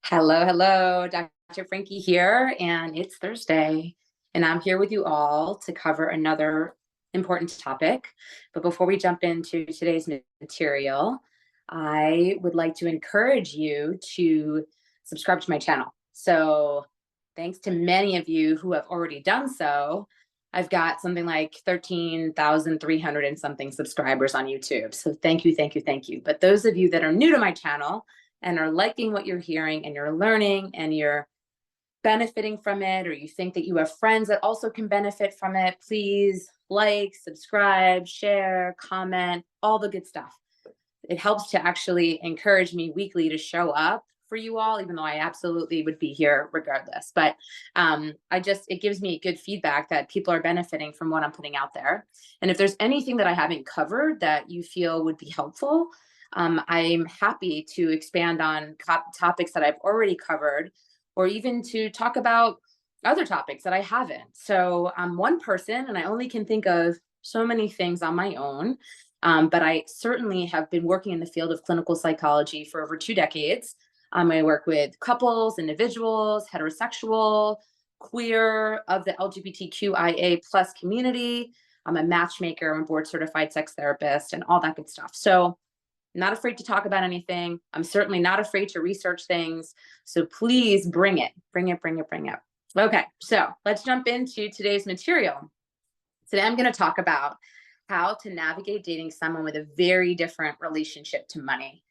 Hello, hello, Dr. Frankie here, and it's Thursday, and I'm here with you all to cover another important topic. But before we jump into today's material, I would like to encourage you to subscribe to my channel. So, thanks to many of you who have already done so. I've got something like 13,300 and something subscribers on YouTube. So, thank you, thank you, thank you. But those of you that are new to my channel, and are liking what you're hearing and you're learning and you're benefiting from it, or you think that you have friends that also can benefit from it, please like, subscribe, share, comment, all the good stuff. It helps to actually encourage me weekly to show up for you all, even though I absolutely would be here regardless. But it gives me good feedback that people are benefiting from what I'm putting out there. And if there's anything that I haven't covered that you feel would be helpful, I'm happy to expand on topics that I've already covered, or even to talk about other topics that I haven't. So I'm one person and I only can think of so many things on my own. But I certainly have been working in the field of clinical psychology for over 2 decades. I work with couples, individuals, heterosexual, queer, of the LGBTQIA plus community. I'm a matchmaker, I'm a board certified sex therapist, and all that good stuff. So not afraid to talk about anything. I'm certainly not afraid to research things. So please bring it, bring it, bring it, bring it. Okay, so let's jump into today's material. Today I'm going to talk about how to navigate dating someone with a very different relationship to money.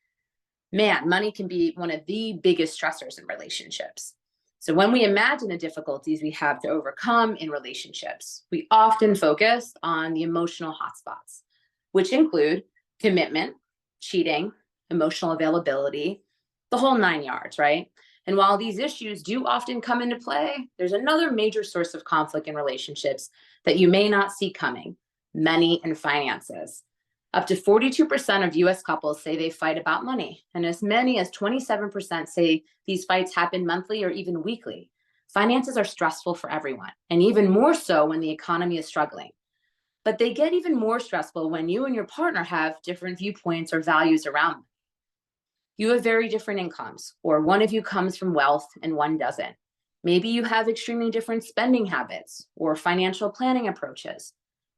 Man, money can be one of the biggest stressors in relationships. So when we imagine the difficulties we have to overcome in relationships, we often focus on the emotional hotspots, which include commitment, cheating, emotional availability, the whole 9 yards, right? And while these issues do often come into play, there's another major source of conflict in relationships that you may not see coming: money and finances. Up to 42% of US couples say they fight about money, and as many as 27% say these fights happen monthly or even weekly. Finances are stressful for everyone, and even more so when the economy is struggling. But they get even more stressful when you and your partner have different viewpoints or values around them. You have very different incomes, or one of you comes from wealth and one doesn't. Maybe you have extremely different spending habits or financial planning approaches.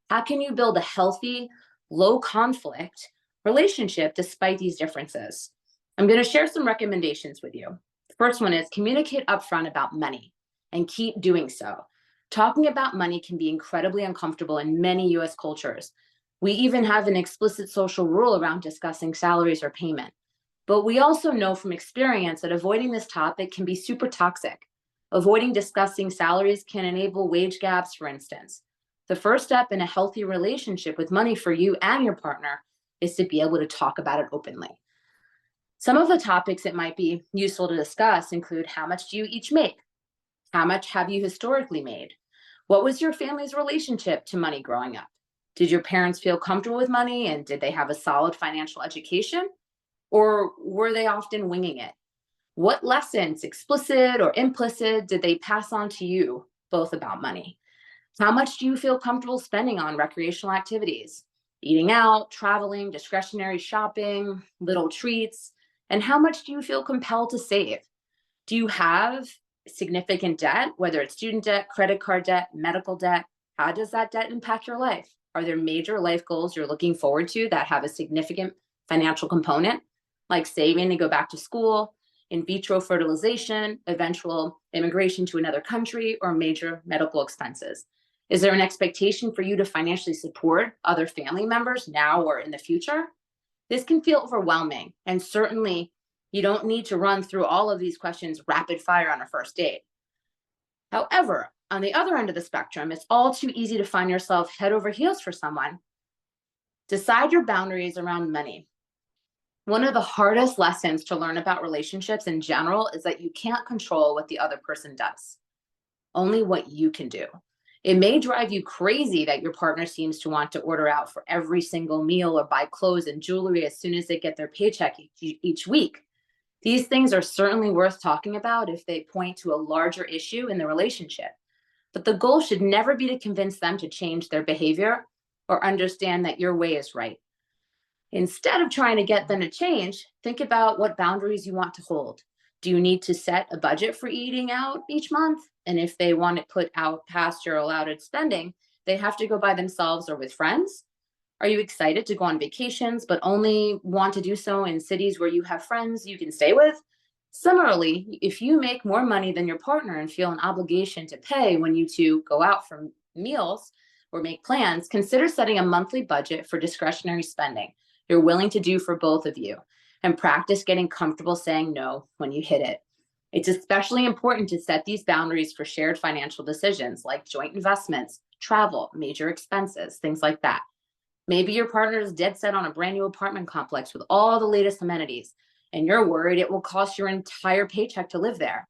How can you build a healthy, low conflict relationship despite these differences? I'm going to share some recommendations with you. The first one is communicate upfront about money and keep doing so. Talking about money can be incredibly uncomfortable in many US cultures. We even have an explicit social rule around discussing salaries or payment. But we also know from experience that avoiding this topic can be super toxic. Avoiding discussing salaries can enable wage gaps, for instance. The first step in a healthy relationship with money for you and your partner is to be able to talk about it openly. Some of the topics it might be useful to discuss include: how much do you each make? How much have you historically made? What was your family's relationship to money growing up? Did your parents feel comfortable with money, and did they have a solid financial education? Or were they often winging it? What lessons, explicit or implicit, did they pass on to you, both about money? How much do you feel comfortable spending on recreational activities, eating out, traveling, discretionary shopping, little treats? And how much do you feel compelled to save? Do you have significant debt, whether it's student debt, credit card debt, medical debt? How does that debt impact your life? Are there major life goals you're looking forward to that have a significant financial component, like saving to go back to school, in vitro fertilization, eventual immigration to another country, or major medical expenses? Is there an expectation for you to financially support other family members now or in the future? This can feel overwhelming, and certainly you don't need to run through all of these questions rapid fire on a first date. However, on the other end of the spectrum, it's all too easy to find yourself head over heels for someone. Decide your boundaries around money. One of the hardest lessons to learn about relationships in general is that you can't control what the other person does, only what you can do. It may drive you crazy that your partner seems to want to order out for every single meal or buy clothes and jewelry as soon as they get their paycheck each week. These things are certainly worth talking about if they point to a larger issue in the relationship. But the goal should never be to convince them to change their behavior or understand that your way is right. Instead of trying to get them to change, think about what boundaries you want to hold. Do you need to set a budget for eating out each month? And if they want to put out past your allowed spending, they have to go by themselves or with friends? Are you excited to go on vacations, but only want to do so in cities where you have friends you can stay with? Similarly, if you make more money than your partner and feel an obligation to pay when you two go out for meals or make plans, consider setting a monthly budget for discretionary spending you're willing to do for both of you, and practice getting comfortable saying no when you hit it. It's especially important to set these boundaries for shared financial decisions like joint investments, travel, major expenses, things like that. Maybe your partner is dead set on a brand new apartment complex with all the latest amenities, and you're worried it will cost your entire paycheck to live there.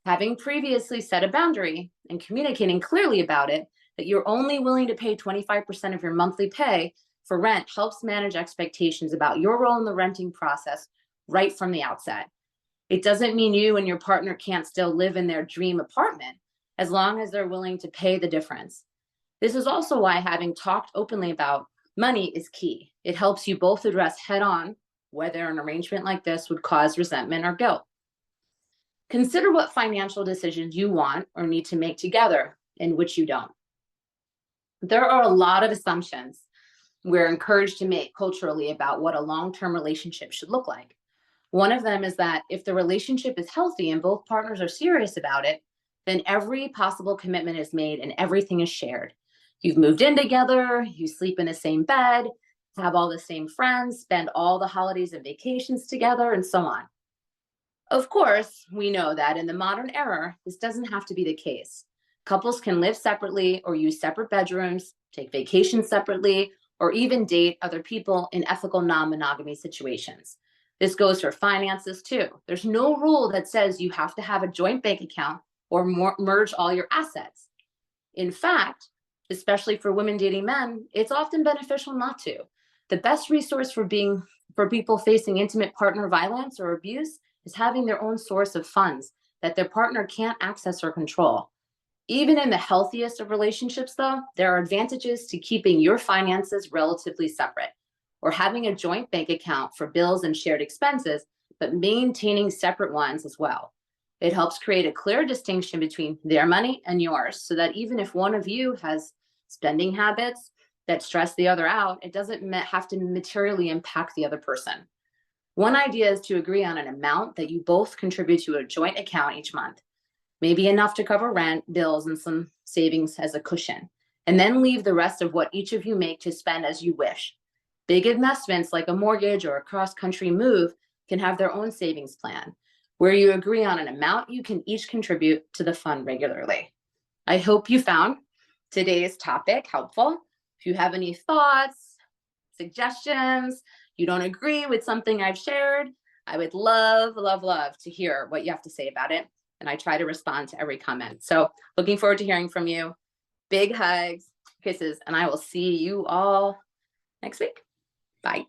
Having previously set a boundary and communicating clearly about it, that you're only willing to pay 25% of your monthly pay for rent, helps manage expectations about your role in the renting process right from the outset. It doesn't mean you and your partner can't still live in their dream apartment as long as they're willing to pay the difference. This is also why having talked openly about money is key. It helps you both address head on whether an arrangement like this would cause resentment or guilt. Consider what financial decisions you want or need to make together and which you don't. There are a lot of assumptions we're encouraged to make culturally about what a long term relationship should look like. One of them is that if the relationship is healthy and both partners are serious about it, then every possible commitment is made and everything is shared. You've moved in together, you sleep in the same bed, have all the same friends, spend all the holidays and vacations together, and so on. Of course, we know that in the modern era, this doesn't have to be the case. Couples can live separately or use separate bedrooms, take vacations separately, or even date other people in ethical non-monogamy situations. This goes for finances too. There's no rule that says you have to have a joint bank account or merge all your assets. In fact, especially for women dating men, it's often beneficial not to. The best resource for people facing intimate partner violence or abuse is having their own source of funds that their partner can't access or control. Even in the healthiest of relationships, though, there are advantages to keeping your finances relatively separate or having a joint bank account for bills and shared expenses, but maintaining separate ones as well. It helps create a clear distinction between their money and yours so that even if one of you has spending habits that stress the other out, it doesn't have to materially impact the other person. One idea is to agree on an amount that you both contribute to a joint account each month, maybe enough to cover rent, bills, and some savings as a cushion, and then leave the rest of what each of you make to spend as you wish. Big investments like a mortgage or a cross-country move can have their own savings plan, where you agree on an amount you can each contribute to the fund regularly. I hope you found today's topic helpful. If you have any thoughts, suggestions, you don't agree with something I've shared, I would love, love, love to hear what you have to say about it. And I try to respond to every comment. So looking forward to hearing from you. Big hugs, kisses, and I will see you all next week. Bye.